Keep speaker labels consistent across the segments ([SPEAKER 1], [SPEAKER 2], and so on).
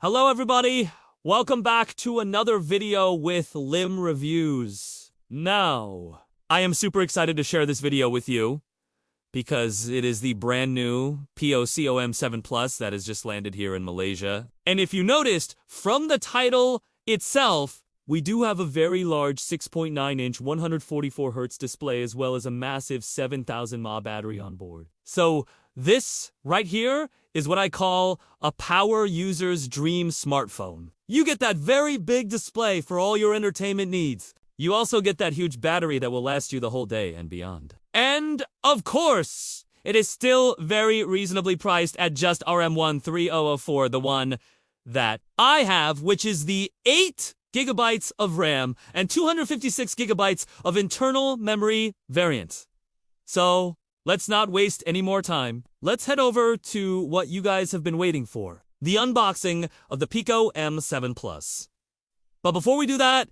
[SPEAKER 1] Hello everybody, welcome back to another video with Lim Reviews. Now, I am super excited to share this video with you because it is the brand new POCO M7 Plus that has just landed here in Malaysia. And if you noticed, from the title itself, we do have a very large 6.9-inch 144Hz display as well as a massive 7,000 mAh battery on board. So this right here is what I call a power user's dream smartphone. You get that very big display for all your entertainment needs. You also get that huge battery that will last you the whole day and beyond. And, of course, it is still very reasonably priced at just RM13004, the one that I have, which is the 8 gigabytes of RAM and 256 gigabytes of internal memory variant. So, let's not waste any more time. Let's head over to what you guys have been waiting for, the unboxing of the POCO M7 Plus. But before we do that,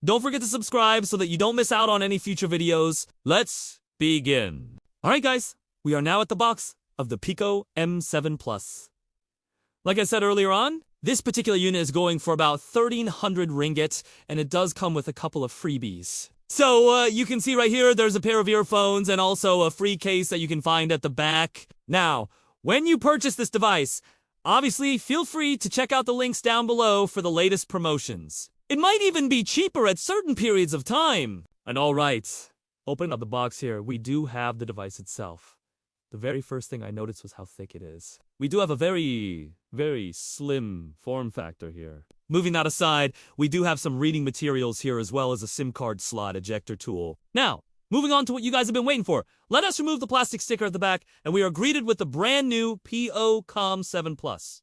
[SPEAKER 1] don't forget to subscribe so that you don't miss out on any future videos. Let's begin. Alright guys, we are now at the box of the POCO M7 Plus. Like I said earlier on, this particular unit is going for about 1,300 ringgit, and it does come with a couple of freebies. So, you can see right here, there's a pair of earphones and also a free case that you can find at the back. Now, when you purchase this device, obviously feel free to check out the links down below for the latest promotions. It might even be cheaper at certain periods of time. And alright, opening up the box here, we do have the device itself. The very first thing I noticed was how thick it is. We do have a very slim form factor here. Moving that aside, we do have some reading materials here as well as a SIM card slot ejector tool. Now, moving on to what you guys have been waiting for. Let us remove the plastic sticker at the back and we are greeted with the brand new POCO M7 Plus.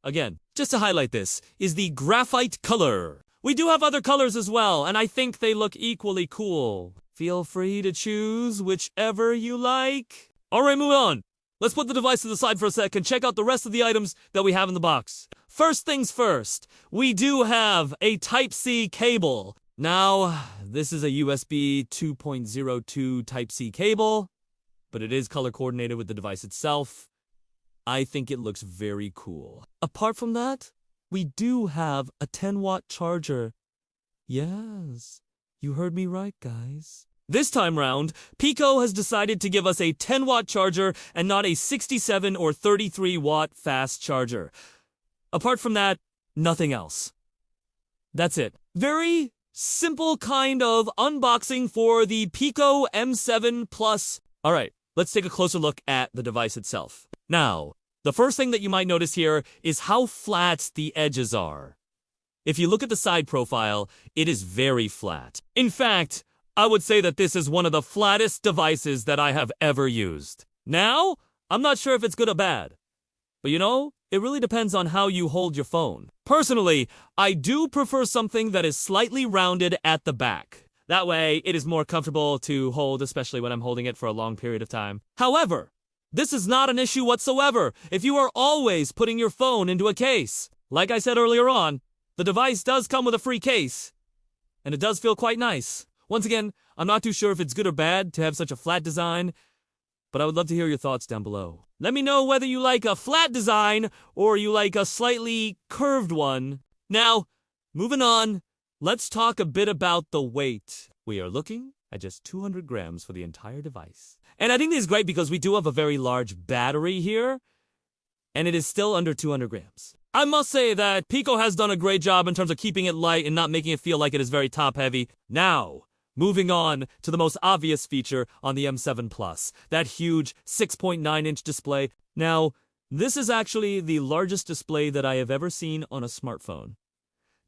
[SPEAKER 1] Again, just to highlight this, is the graphite color. We do have other colors as well, and I think they look equally cool. Feel free to choose whichever you like. Alright, move on. Let's put the device to the side for a sec and check out the rest of the items that we have in the box. First things first, we do have a Type-C cable. Now, this is a USB 2.02 Type-C cable, but it is color coordinated with the device itself. I think it looks very cool. Apart from that, we do have a 10-watt charger. Yes, you heard me right, guys. This time round, POCO has decided to give us a 10-watt charger and not a 67 or 33-watt fast charger. Apart from that, nothing else. That's it. Very simple kind of unboxing for the POCO M7 Plus. Alright, let's take a closer look at the device itself. Now, the first thing that you might notice here is how flat the edges are. If you look at the side profile, it is very flat. In fact, I would say that this is one of the flattest devices that I have ever used. Now, I'm not sure if it's good or bad. But you know, it really depends on how you hold your phone. Personally, I do prefer something that is slightly rounded at the back. That way, it is more comfortable to hold, especially when I'm holding it for a long period of time. However, this is not an issue whatsoever if you are always putting your phone into a case. Like I said earlier on, the device does come with a free case, and it does feel quite nice. Once again, I'm not too sure if it's good or bad to have such a flat design, but I would love to hear your thoughts down below. Let me know whether you like a flat design or you like a slightly curved one. Now, moving on, let's talk a bit about the weight. We are looking at just 200 grams for the entire device. And I think this is great because we do have a very large battery here, and it is still under 200 grams. I must say that POCO has done a great job in terms of keeping it light and not making it feel like it is very top-heavy. Now, moving on to the most obvious feature on the M7 Plus, that huge 6.9-inch display. Now, this is actually the largest display that I have ever seen on a smartphone.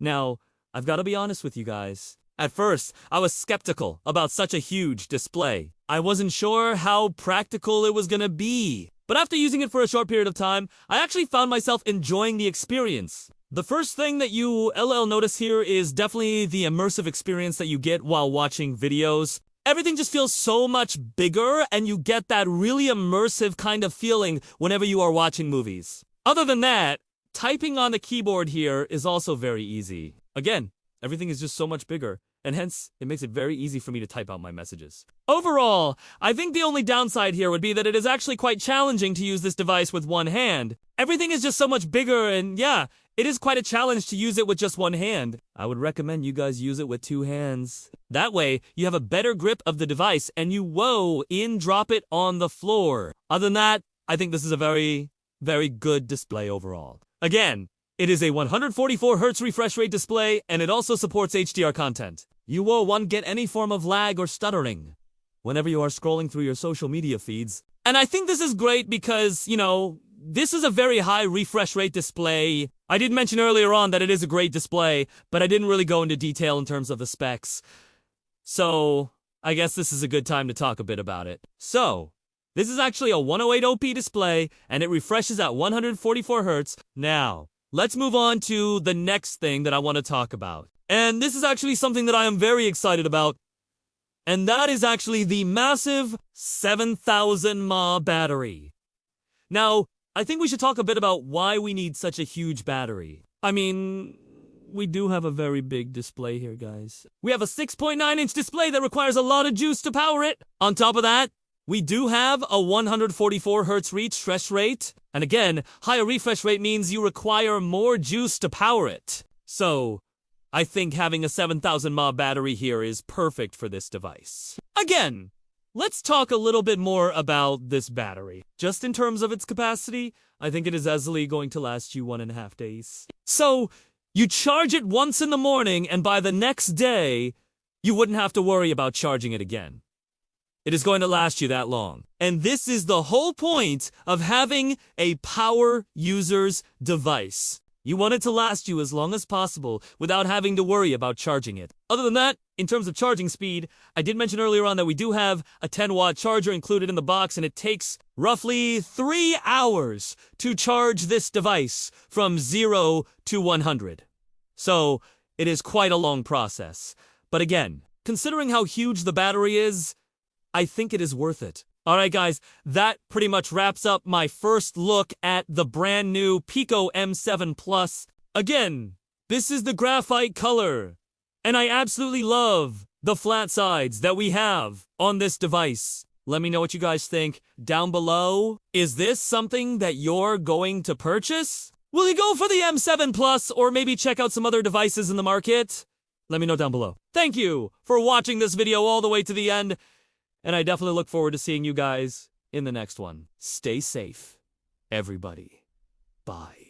[SPEAKER 1] Now, I've got to be honest with you guys. At first, I was skeptical about such a huge display. I wasn't sure how practical it was gonna be. But after using it for a short period of time, I actually found myself enjoying the experience. The first thing that you notice here is definitely the immersive experience that you get while watching videos. Everything just feels so much bigger and you get that really immersive kind of feeling whenever you are watching movies. Other than that, typing on the keyboard here is also very easy. Again, everything is just so much bigger, and hence, it makes it very easy for me to type out my messages. Overall, I think the only downside here would be that it is actually quite challenging to use this device with one hand. Everything is just so much bigger and yeah, it is quite a challenge to use it with just one hand. I would recommend you guys use it with two hands. That way, you have a better grip of the device and you drop it on the floor. Other than that, I think this is a very, very good display overall. Again, it is a 144Hz refresh rate display, and it also supports HDR content. You won't get any form of lag or stuttering whenever you are scrolling through your social media feeds. And I think this is great because, this is a very high refresh rate display. I did mention earlier on that it is a great display, but I didn't really go into detail in terms of the specs. So, I guess this is a good time to talk a bit about it. So, this is actually a 108OP display, and it refreshes at 144Hz. Now, let's move on to the next thing that I want to talk about. And this is actually something that I am very excited about. And that is actually the massive 7,000 mAh battery. Now, I think we should talk a bit about why we need such a huge battery. I mean, we do have a very big display here, guys. We have a 6.9-inch display that requires a lot of juice to power it. On top of that, we do have a 144Hz refresh rate. And again, higher refresh rate means you require more juice to power it. So, I think having a 7,000 mAh battery here is perfect for this device. Again, let's talk a little bit more about this battery. Just in terms of its capacity, I think it is easily going to last you 1.5 days. So, you charge it once in the morning, and by the next day, you wouldn't have to worry about charging it again. It is going to last you that long. And this is the whole point of having a power user's device. You want it to last you as long as possible without having to worry about charging it. Other than that, in terms of charging speed, I did mention earlier on that we do have a 10-watt charger included in the box, and it takes roughly 3 hours to charge this device from 0 to 100. So, it is quite a long process. But again, considering how huge the battery is, I think it is worth it. Alright guys, that pretty much wraps up my first look at the brand new POCO M7 Plus. Again, this is the graphite color, and I absolutely love the flat sides that we have on this device. Let me know what you guys think down below. Is this something that you're going to purchase? Will you go for the M7 Plus or maybe check out some other devices in the market? Let me know down below. Thank you for watching this video all the way to the end. And I definitely look forward to seeing you guys in the next one. Stay safe, everybody. Bye.